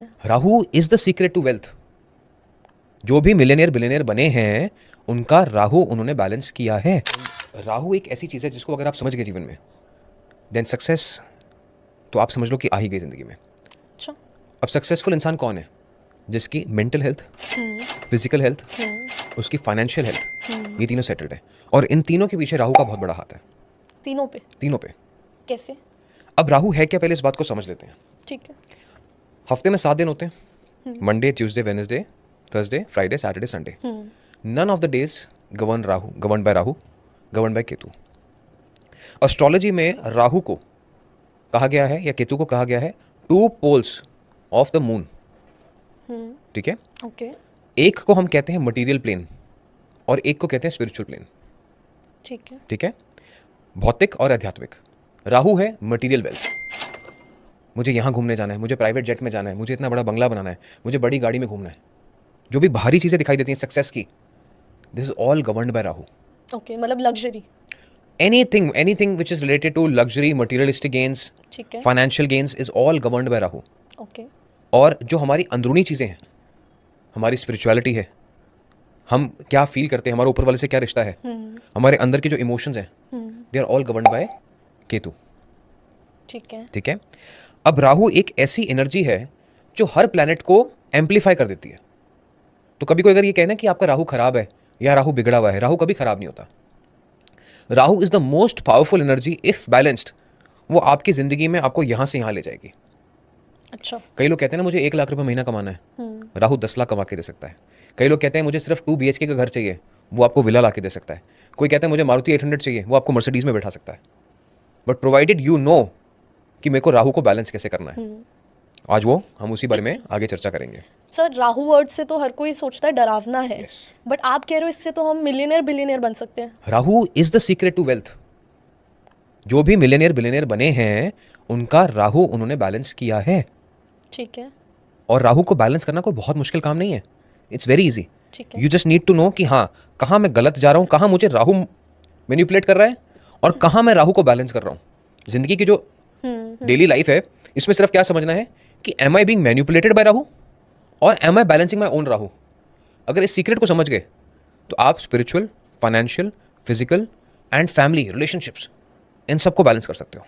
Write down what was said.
Rahu is the secret to wealth. जो भी millionaire billionaire बने हैं उनका राहु उन्होंने बैलेंस किया है। राहु एक ऐसी चीज है जिसको अगर आप समझ गए जीवन में, देन सक्सेस तो आप समझ लो कि आ ही गई जिंदगी में। अच्छा। अब सक्सेसफुल इंसान कौन है? जिसकी मेंटल हेल्थ, फिजिकल हेल्थ, उसकी फाइनेंशियल हेल्थ, ये तीनों सेटल्ड है। और इन तीनों के पीछे राहु का बहुत बड़ा हाथ है। तीनों पे कैसे? अब राहु है क्या, पहले इस बात को समझ लेते हैं। ठीक है। हफ्ते में 7 दिन होते हैं, Monday, Tuesday, Wednesday, Thursday, Friday, Saturday, Sunday. None of the days govern by Rahu, govern by Ketu. Astrology में राहु को कहा गया है या केतु को कहा गया है 2 पोल्स ऑफ द मून। ठीक है। ओके। एक को हम कहते हैं मटेरियल प्लेन और एक को कहते हैं स्पिरिचुअल प्लेन। ठीक है। ठीक है। भौतिक और आध्यात्मिक। राहु है मटेरियल वेल्थ। मुझे यहाँ घूमने जाना है, मुझे प्राइवेट जेट में जाना है, मुझे इतना बड़ा बंगला बनाना है, मुझे बड़ी गाड़ी में घूमना है, जो भी बाहरी चीजें दिखाई देती हैं सक्सेस की, this is all governed by Rahu. Okay, मतलब luxury. Anything which is related to luxury, materialistic gains, ठीक है। Financial gains is all governed by Rahu. Okay. और जो हमारी अंदरूनी चीजें हैं, हमारी स्पिरिचुअलिटी है, हम क्या फील करते हैं, हमारे ऊपर वाले से क्या रिश्ता है, हमारे अंदर के जो इमोशंस हैं, they are all governed by Ketu. ठीक है। ठीक है। अब राहु एक ऐसी एनर्जी है जो हर प्लैनेट को एम्पलीफाई कर देती है। तो कभी कोई अगर ये कहना कि आपका राहु खराब है या राहु बिगड़ा हुआ है, राहु कभी खराब नहीं होता। Rahu is the most powerful energy if balanced. वो आपकी जिंदगी में आपको यहां से यहां ले जाएगी। अच्छा। कई लोग कहते हैं ना मुझे 1 लाख रुपए महीना कमाना है, राहु 10 लाख कमा के दे सकता है। कई लोग कहते हैं मुझे सिर्फ 2 BHK का घर चाहिए, वो आपको विला ला के दे सकता है। कोई कहता है मुझे मारुति 800 चाहिए, वो आपको मर्सिडीज में बैठा सकता है। बट प्रोवाइडेड यू नो कि मेरे को राहु को बैलेंस कैसे करना है, आज वो हम उसी बारे में आगे चर्चा करेंगे। सर, राहु वर्ड से तो हर कोई सोचता है डरावना है। Yes. बट आप कह रहे हो इससे तो हम मिलियनियर बिलियनियर बन सकते हैं। Rahu is the secret to wealth. जो भी मिलियनियर बिलियनियर बने हैं उनका राहु उन्होंने बैलेंस किया है। ठीक है। और राहु को बैलेंस करना कोई बहुत मुश्किल काम नहीं है। It's very easy. ठीक है। You just need to know कि हाँ, कहाँ मैं गलत जा रहा हूँ, कहाँ मुझे राहु मैनिपुलेट कर रहा है और कहाँ मैं राहु को बैलेंस कर रहा हूँ। जिंदगी की जो डेली लाइफ है, इसमें सिर्फ क्या समझना है कि am I being manipulated by Rahu और am I balancing my own Rahu. अगर इस सीक्रेट को समझ गए तो आप spiritual, financial, physical and family relationships, इन सबको बैलेंस कर सकते हो।